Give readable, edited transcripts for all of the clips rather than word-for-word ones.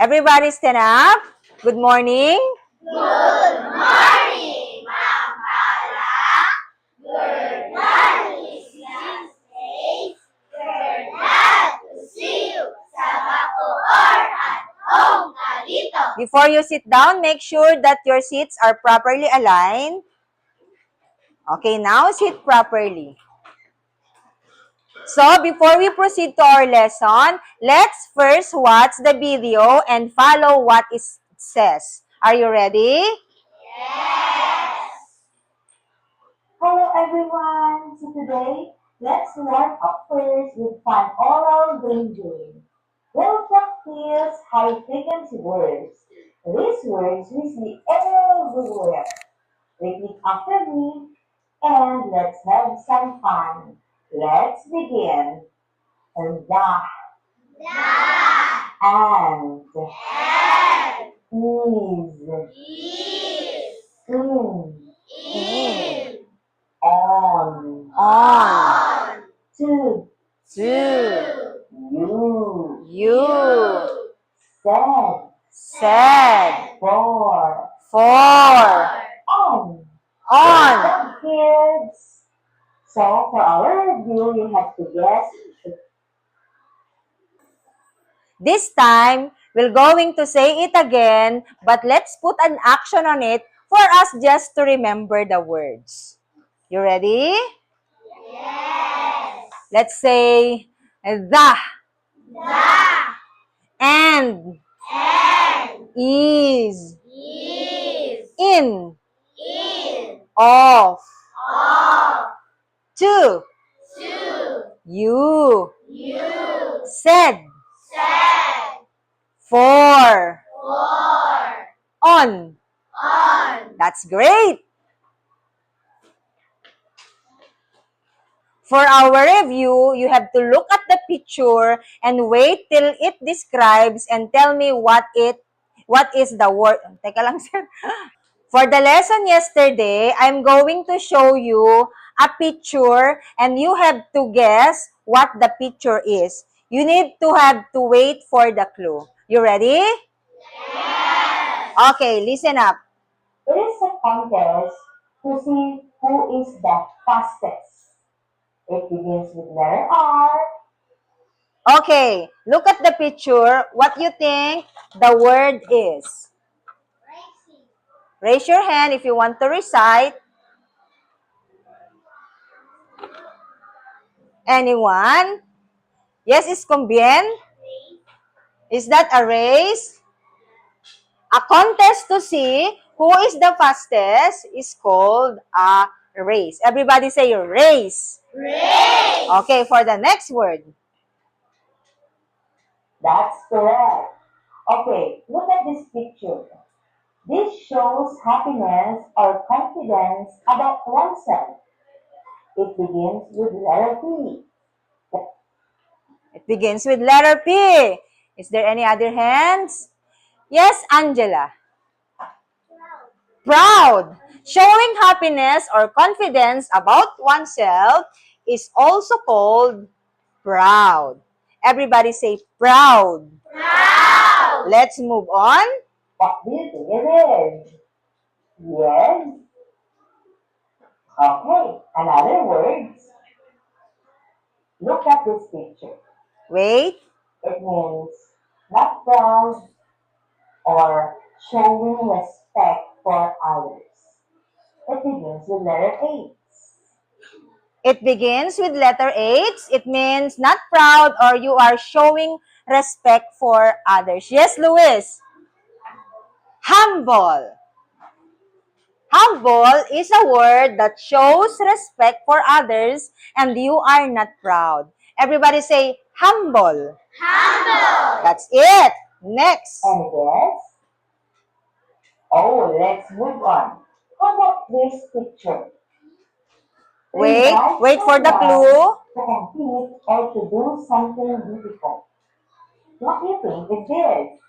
Everybody stand up. Good morning. Good morning, Ma'am Paula. Good morning, Mrs. Grace. We're glad to see you sa Bacoor at home ka dito. Before you sit down, make sure that your seats are properly aligned. Okay, now sit properly. So, before we proceed to our lesson, let's first watch the video and follow what it says. Are you ready? Hello everyone! So today, let's warm up first with fun oral brain. We'll practice high-frequency words. These words we see everywhere. Repeat after me and let's have some fun. Let's begin. The, and, Is, in, in, on, on, to, To, you, you, said, said, for, for, on. on. Some kids. So for our review, you have to guess. This time, we're going to say it again, but let's put an action on it for us just to remember the words. You ready? yes, Let's say the, the, and, is, is, in, of, of, to, you, said, said, for, on, on. That's great. For our review, you have to look at the picture and wait till it describes and tell me what is the word. Teka lang, sir. For the lesson yesterday, I'm going to show you a picture and you have to guess what the picture is. You need to have to wait for the clue. You ready? Okay, listen up. It is a contest to see who is the fastest. It begins with letter R. Okay, look at the picture. What you think the word is? Raise your hand if you want to recite. Anyone? Yes, is bien? Is that a race? A contest to see who is the fastest is called a race. Everybody say race. race, Okay, for the next word. That's correct. Okay, look at this picture. This shows happiness or confidence about oneself. It begins with letter P. It begins with letter P. Is there any other hands? Yes, Angela. Proud. Showing happiness or confidence about oneself is also called proud. Everybody say proud. proud, Let's move on. What do you think it is? Yes. Okay, another words. Look at this picture. Wait. It means not proud or showing respect for others. It begins with letter H. It begins with letter H. It means not proud or you are showing respect for others. Yes, Luis. Humble. Humble is a word that shows respect for others and you are not proud. Everybody say humble. humble, That's it. Next. And guess? Oh, let's move on. How about this picture? Wait for the Someone clue. to compete or to do something difficult. What do you think it is?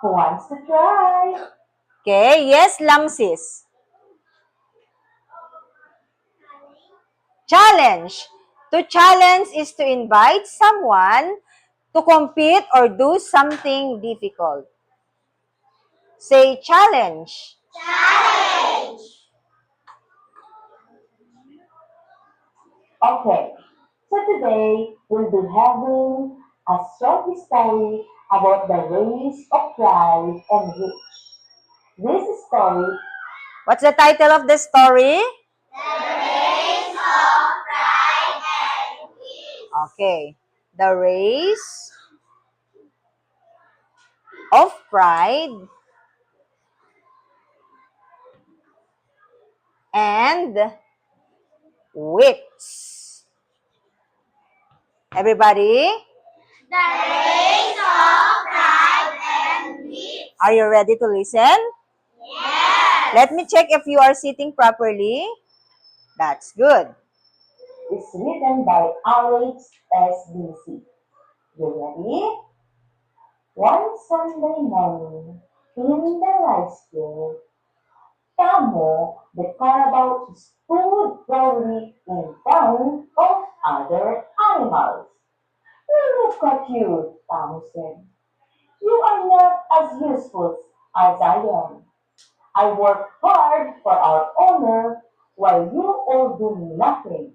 Who wants to try? Okay, yes, Lamsis. Challenge. To challenge is to invite someone To compete or do something difficult. Say challenge. Challenge. Okay, so today we'll be having a short story about the race of pride and witch. This story, What's the title of the story? The race of pride and peace. Okay. The race of pride and wits. Everybody, The race of pride and peace. are you ready to listen? Yes. Let me check if you are sitting properly. That's good. is written by Alex S.B.C. You ready? One Sunday morning, in the rice field, Tamo, the carabao, stood proudly in front of other animals. Look at you, Tamo said. You are not as useful as I am. I work hard for our owner while you all do nothing.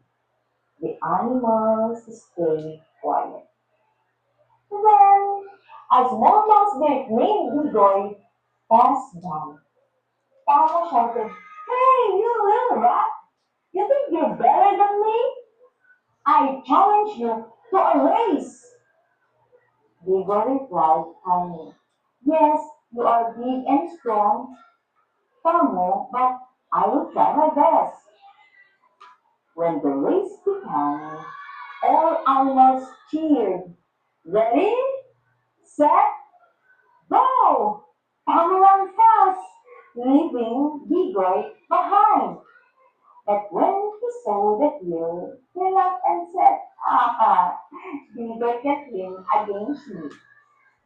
The animals stayed quiet. Then, a small mouse named Bigoy passed by. Tama shouted, "Hey, you little rat! You think you're better than me? I challenge you to a race." Bigoy replied kindly, "Yes, you are big and strong, Tamo, but I will try my best." When the race began, all animals cheered. Ready, set, go! Tamo ran fast, leaving Bigoy behind. But when he saw the deer, he laughed and said, "Ah, Bigoy can win against me.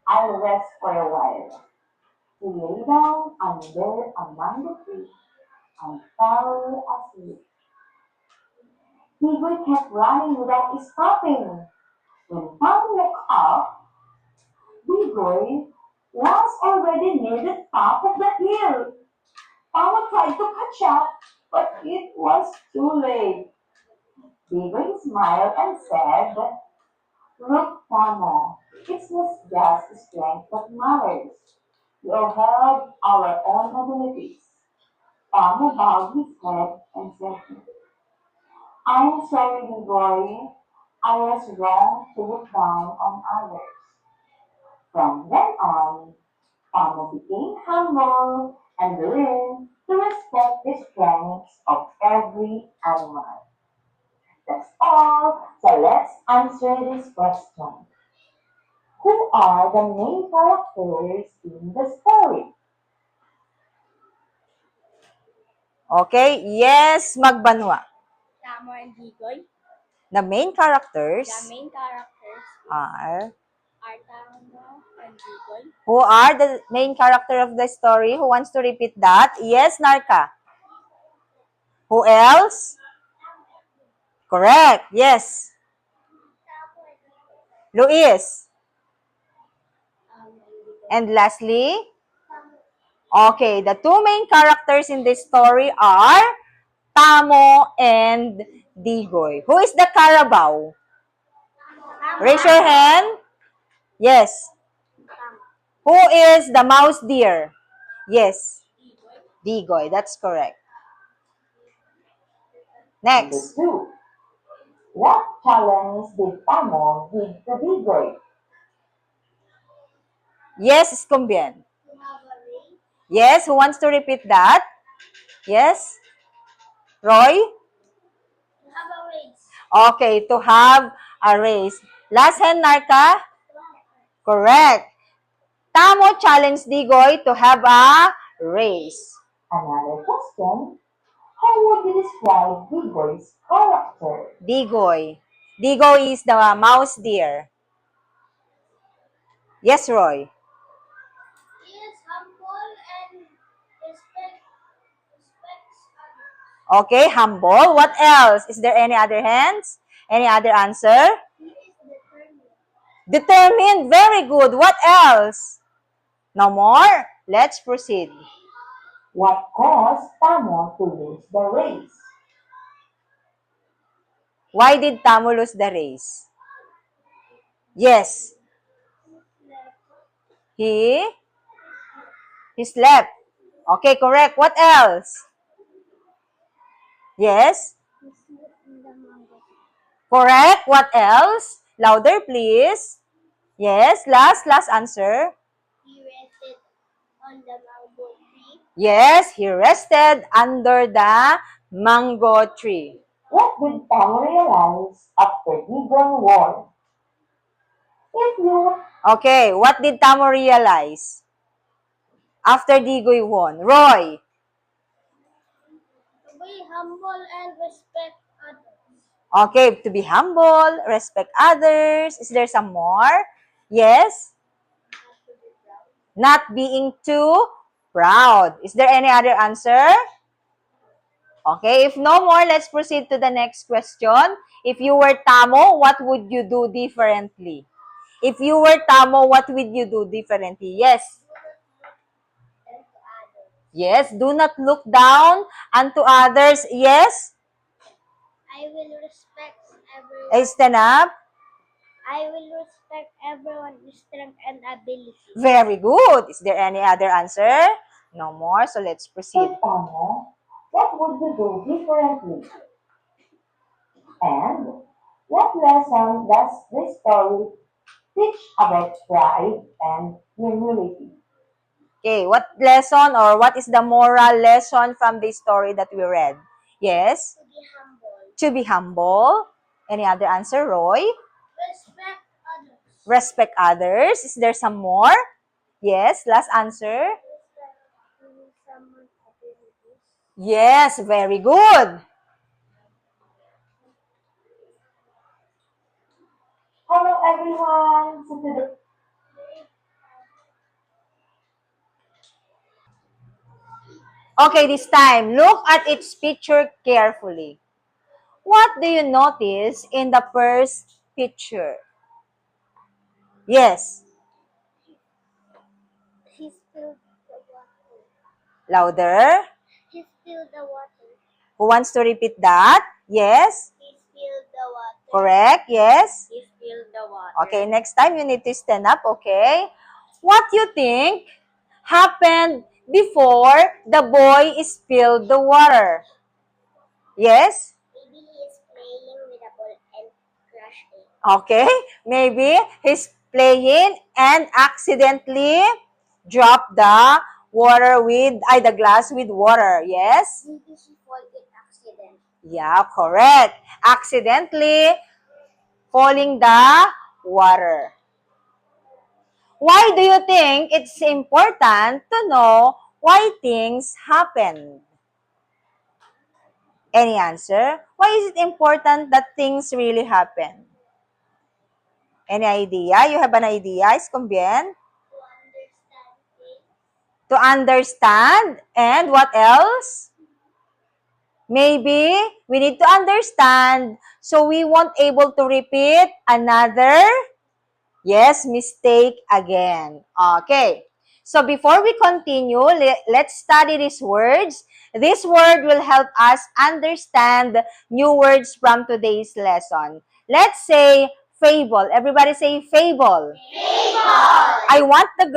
I'll rest for a while." He lay down under a mango tree and fell asleep. Bigoy kept running without stopping. When Tom woke up, Bigoy was already near the top of the hill. Tom tried to catch up, but it was too late. Bigoy smiled and said, "Look, Tamo, it's not just strength that matters. We all have our own abilities." Tamo bowed his head and said, "I'm sorry, Bigoy. I was wrong to look down on others." From then on, Tamo became humble and learned to respect the strengths of every animal. That's all. So let's answer this question. Who are the main characters in the story? Okay, yes, Magbanwa. Tamo and Gigoy. The main characters The main characters are... are Tamo and Gigoy. Who are the main character of the story? Who wants to repeat that? Yes, Narka. Who else? Correct. Yes. Luis. And lastly, okay, the two main characters in this story are Tamo and Digoy. Who is the Carabao? Raise your hand. Yes. Who is the mouse deer? Yes. Digoy. That's correct. Number Next. 2. What challenge did Tamo give to Bigoy? Yes, Scumbien. Yes, who wants to repeat that? Yes? Roy? Have a race. Okay, to have a race. Last hand, Narka? Correct. Tamo challenged Digoy to have a race. Another question. How would you describe Bigoy's character? Digoy. Digoy is the mouse deer. Yes, Roy. He is humble and respects others. Okay, humble. What else? Is there any other hands? Any other answer? He is determined. Determined. Very good. What else? No more? Let's proceed. What caused Tamo to lose the race? Why did Tamu lose the race? Yes. He slept. Okay, correct. What else? Yes. He slept in the mango. Correct. What else? Louder, please. Yes. Last answer. He rested on the mango tree. Yes, he rested under the mango tree. What did Tamo realize after Gigon won? If you Okay, what did Tamo realize after Digoy won? Roy. To be humble and respect others. Okay, to be humble, respect others. Is there some more? Yes? Not being too proud. Is there any other answer? Okay, if no more, let's proceed to the next question. If you were Tamo, what would you do differently? If you were Tamo, what would you do differently? Yes. And to others. Yes, do not look down unto others. Yes. I will respect everyone. Stand up. I will respect everyone's strength and ability. Very good. Is there any other answer? No more. So let's proceed. were Tamo, what would you do differently? And what lesson does this story teach about pride and humility? Okay, what lesson or what is the moral lesson from this story that we read? Yes. To be humble. To be humble. Any other answer, Roy? Respect others. Respect others. Is there some more? Yes, last answer. Respect someone's abilities. Yes, very good. Hello everyone! So today, Okay, this time, look at its picture carefully. What do you notice in the first picture? Yes, He spilled the water. louder. He spilled the water. Who wants to repeat that? Yes, He spilled the water. correct, yes. He spilled the water. Okay, next time you need to stand up, okay? What you think happened before the boy spilled the water? Yes? Maybe he is playing with a ball and crushed it. Okay, maybe he's playing and accidentally dropped the the glass with water. Yes? Maybe he fall in accident. Yeah, correct. Accidentally falling the water. Why do you think it's important to know why things happen? Any answer? Why is it important that things really happen? Any idea? You have an idea? ¿Es con bien? To understand things. To understand. And what else? Maybe we need to understand so we won't able to repeat another, yes, mistake again. Okay. So before we continue, let's study these words. This word will help us understand new words from today's lesson. Let's say fable. Everybody say fable. Fable. I want the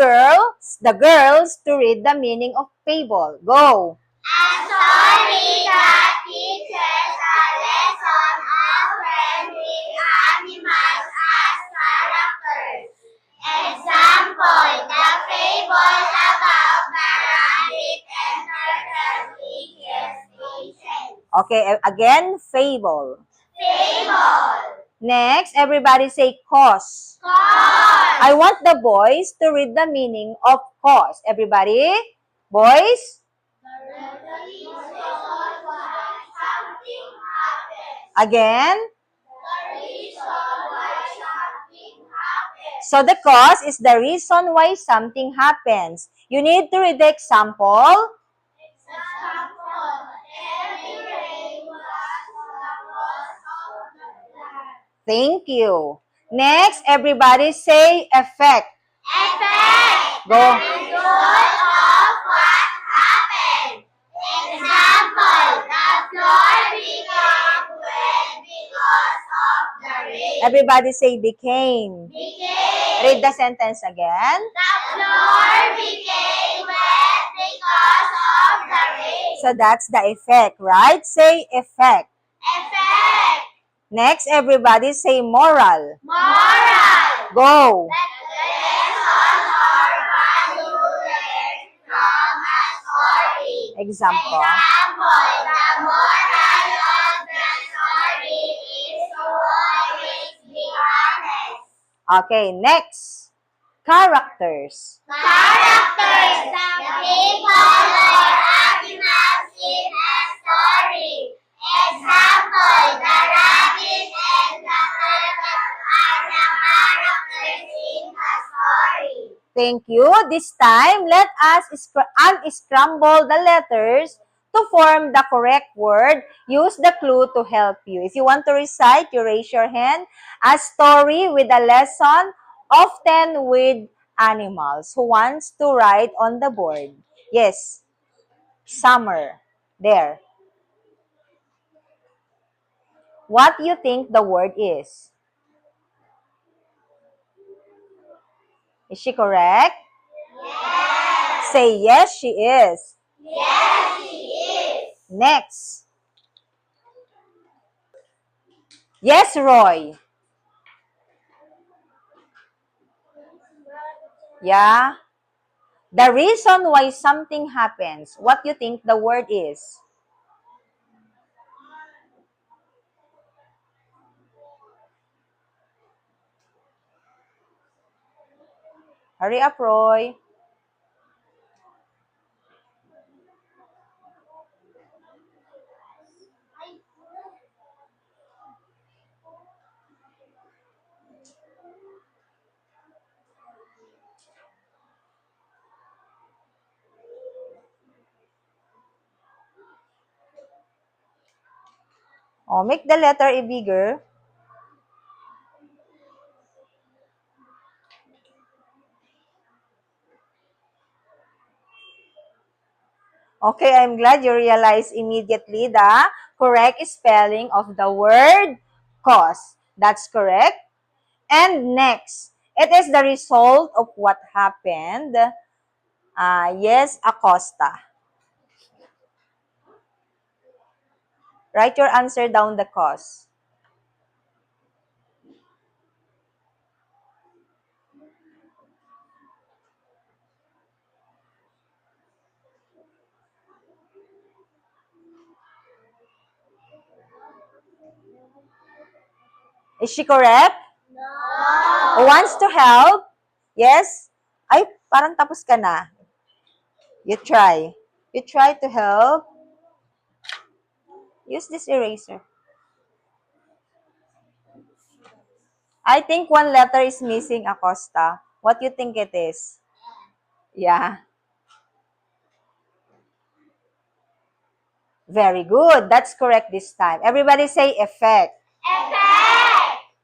girls to read the meaning of fable. Go. A story that teaches a lesson of friends with animals as characters. Example, the fable about the rabbit and turtle with his patience. Okay, again, fable. Fable. Next, everybody say cause. Cause. I want the boys to read the meaning of cause. Everybody? Boys? The reason why something happens. Again? The reason why something happens. So the cause is the reason why something happens. You need to read the example. Example, heavy rain was the cause of the flood. Thank you. Next, everybody say effect. Effect. Go. Result of what happened. Example, the floor became wet because of the rain. Everybody say became. Became. Read the sentence again. The floor became wet because of the rain. So that's the effect, right? Say effect. Effect. Next, everybody say moral. Moral. Go. That the lesson or value learned from a story. Example. Example, the moral of the story is to always be honest. Okay, next. Characters. Characters, the people or animals in a story. Example, the rabbit and the turtle are the characters in the story. Thank you. This time, let us unscramble the letters to form the correct word. Use the clue to help you. If you want to recite, you raise your hand. A story with a lesson, often with animals. Who wants to write on the board? Yes. Summer. There. What do you think the word is? Is she correct? Yes. Say yes, she is. Yes, he is. Next. Yes, Roy. Yeah. The reason why something happens. What do you think the word is? Hurry up, Roy. Oh, make the letter A bigger. Okay, I'm glad you realized immediately the correct spelling of the word cause. That's correct. And next, it is the result of what happened. Yes, Acosta. Write your answer down the cause. Is she correct? No. Who wants to help? Yes? Ay, parang tapos ka na. You try. You try to help. Use this eraser. I think one letter is missing, Acosta. What do you think it is? Yeah. Very good. That's correct this time. Everybody say effect. Effect.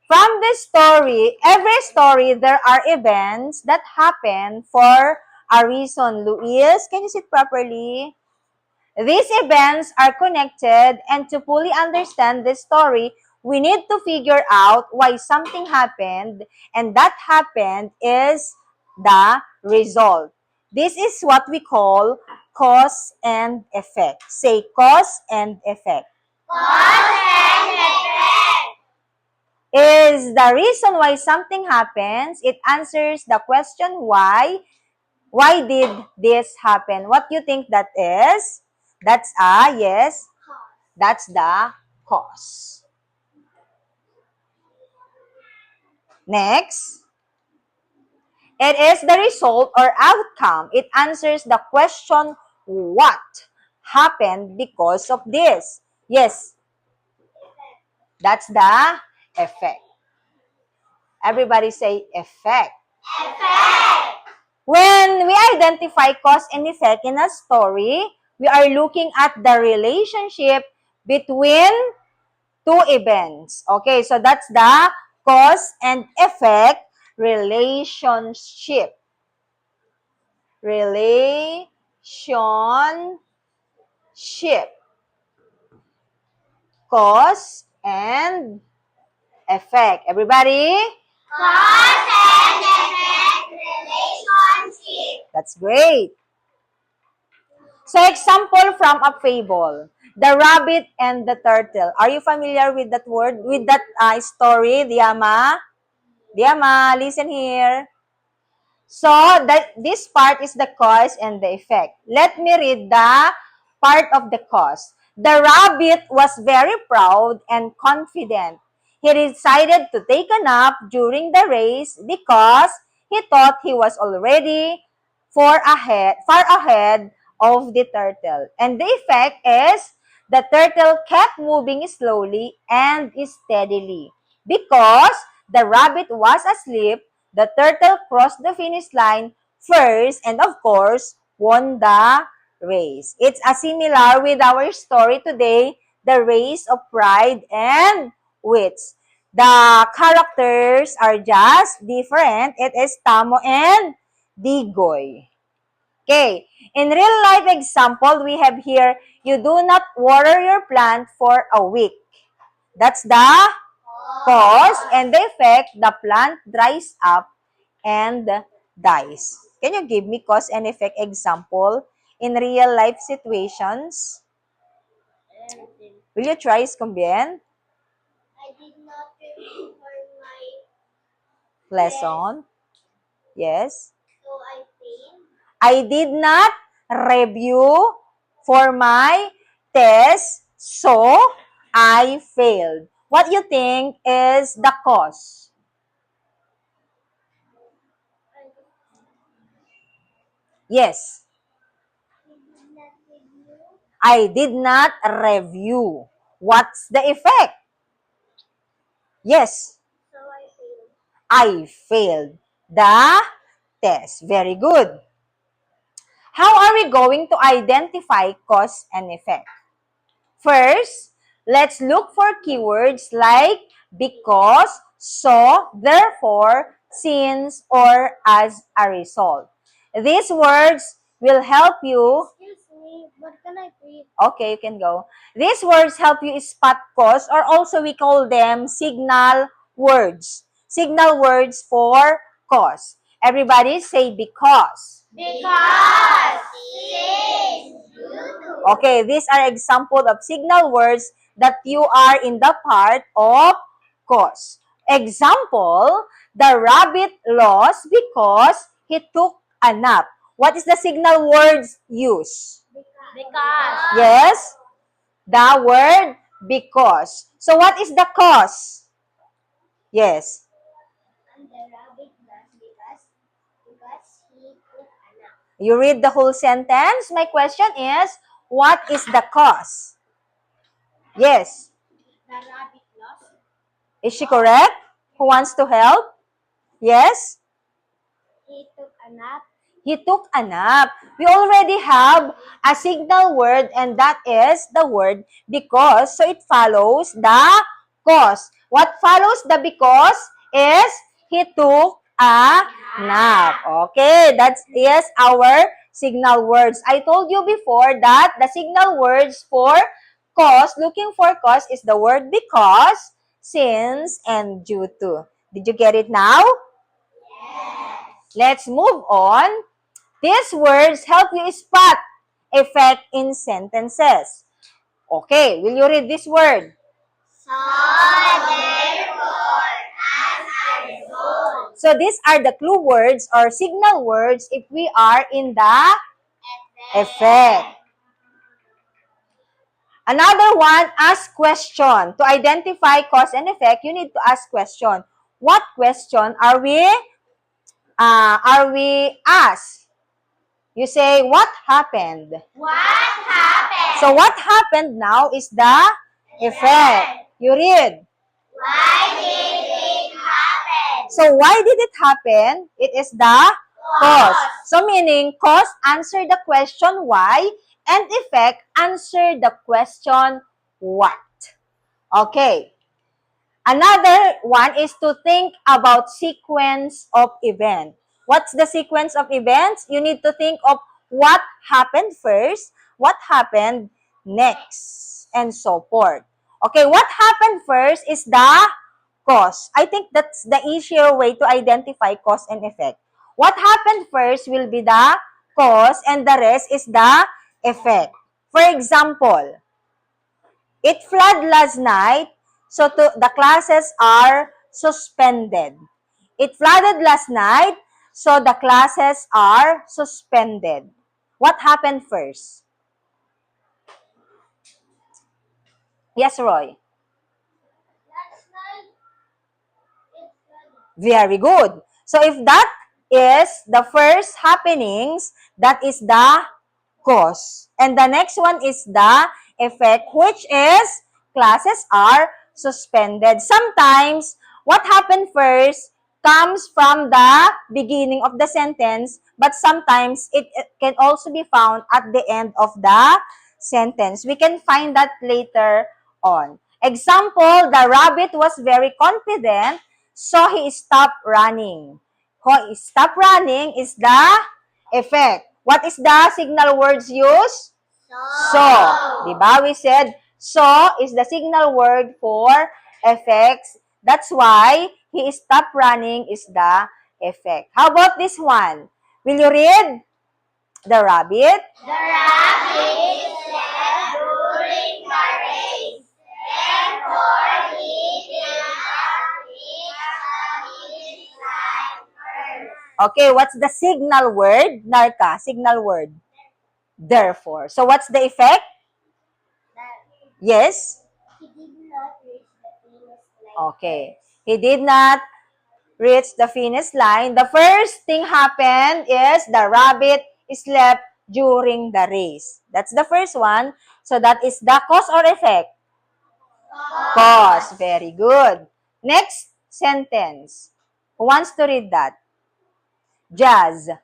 From this story, every story, there are events that happen for a reason. Luis, can you sit properly? These events are connected, and to fully understand this story, we need to figure out why something happened, and that happened is the result. This is what we call cause and effect. Say cause and effect. Cause and effect. Is the reason why something happens. It answers the question why. Why did this happen? What do you think that is? That's yes. That's the cause. Next. It is the result or outcome. It answers the question what happened because of this. Yes. That's the effect. Everybody say effect. Effect. When we identify cause and effect in a story, we are looking at the relationship between two events. Okay, so that's the cause and effect relationship. Relationship. Cause and effect. Everybody? Cause and effect relationship. That's great. So, example from a fable. The rabbit and the turtle. Are you familiar with that word? With that story, Diama? Diama, listen here. So, this part is the cause and the effect. Let me read the part of the cause. The rabbit was very proud and confident. He decided to take a nap during the race because he thought he was already far ahead of the turtle. And the effect is the turtle kept moving slowly and steadily. Because the rabbit was asleep, the turtle crossed the finish line first and of course won the race. It's a similar with our story today, the race of pride and wits. The characters are just different. It is Tamo and Digoy. Okay, in real life example, we have here, you do not water your plant for a week. That's the cause, and the effect, the plant dries up and dies. Can you give me cause and effect example in real life situations? Will you try, Scombien? I did not prepare for my Lesson? Yes. so I failed. I did not review for my test, so I failed. What you think is the cause? Yes. I did not review. What's the effect? Yes. So I failed. I failed the test. Very good. How are we going to identify cause and effect? First, let's look for keywords like because, so, therefore, since, or as a result. These words will help you. Excuse me, but can I breathe? Okay, you can go. These words help you spot cause, or also we call them signal words. Signal words for cause. Everybody say because. Because since due to. Okay, these are example of signal words that you are in the part of cause. Example, the rabbit lost because he took a nap. What is the signal words used? Because. Yes, the word because. So what is the cause? Yes. And the rabbit lost because he took a nap. You read the whole sentence. My question is, what is the cause? Yes. The rabbit lost. Is she correct? Who wants to help? Yes? He took a nap. He took a nap. We already have a signal word and that is the word because. So it follows the cause. What follows the because is he took a nap. Okay, that is our signal words. I told you before that the signal words for cause, looking for cause is the word because, since, and due to. Did you get it now? Let's move on. These words help you spot effect in sentences. Okay, will you read this word? So therefore, as a result, So these are the clue words or signal words if we are in the effect. Another one, ask question. To identify cause and effect, you need to ask question. What question are we asked? You say, what happened? what happened? So what happened now is the effect. You read. Why did it happen? So why did it happen? It is the cause. So meaning, cause answer the question why and effect answer the question what. Okay. Another one is to think about sequence of event. What's the sequence of events? You need to think of what happened first, what happened next, and so forth. Okay, what happened first is the cause. I think that's the easier way to identify cause and effect. What happened first will be the cause and the rest is the effect. For example, it flooded last night, so the classes are suspended. It flooded last night, so the classes are suspended. What happened first? Yes, Roy. Last night, it flooded. Very good. So if that is the first happenings, that is the cause. And the next one is the effect, which is classes are suspended. Sometimes, what happened first comes from the beginning of the sentence, but sometimes it can also be found at the end of the sentence. We can find that later on. Example, the rabbit was very confident, so he stopped running. He stopped running is the effect. What is the signal words used? So. Diba? We said, so is the signal word for effects. That's why he stopped running is the effect. How about this one? Will you read? The rabbit. The rabbit slept during the race. Therefore, he did not reach the finish line first. Okay, what's the signal word? Narka, signal word. Therefore. So what's the effect? Yes? He did not reach the finish line. Okay. He did not reach the finish line. The first thing happened is the rabbit slept during the race. That's the first one. So that is the cause or effect? Cause. Very good. Next sentence. Who wants to read that? Jazz. The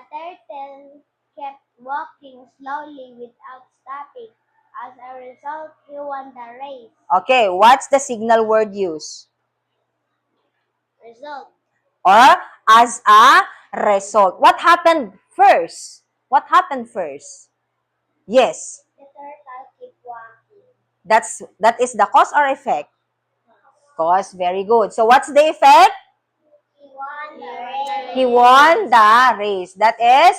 turtle kept walking slowly without stopping. As a result, he won the race. Okay, what's the signal word used? Result. Or as a result. What happened first? What happened first? Yes. The turtle kept walking. That is the cause or effect? Cause. Very good. So what's the effect? He won the race. He won the race. That is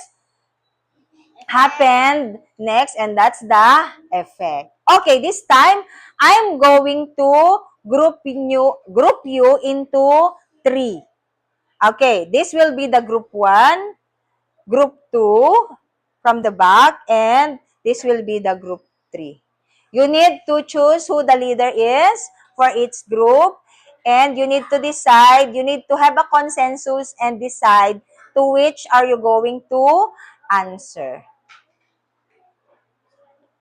happened next, and that's the effect. Okay, this time I'm going to group you into 3. Okay, this will be the group 1, group 2 from the back, and this will be the group 3. You need to choose who the leader is for each group, and you need to decide, you need to have a consensus and decide to which are you going to answer.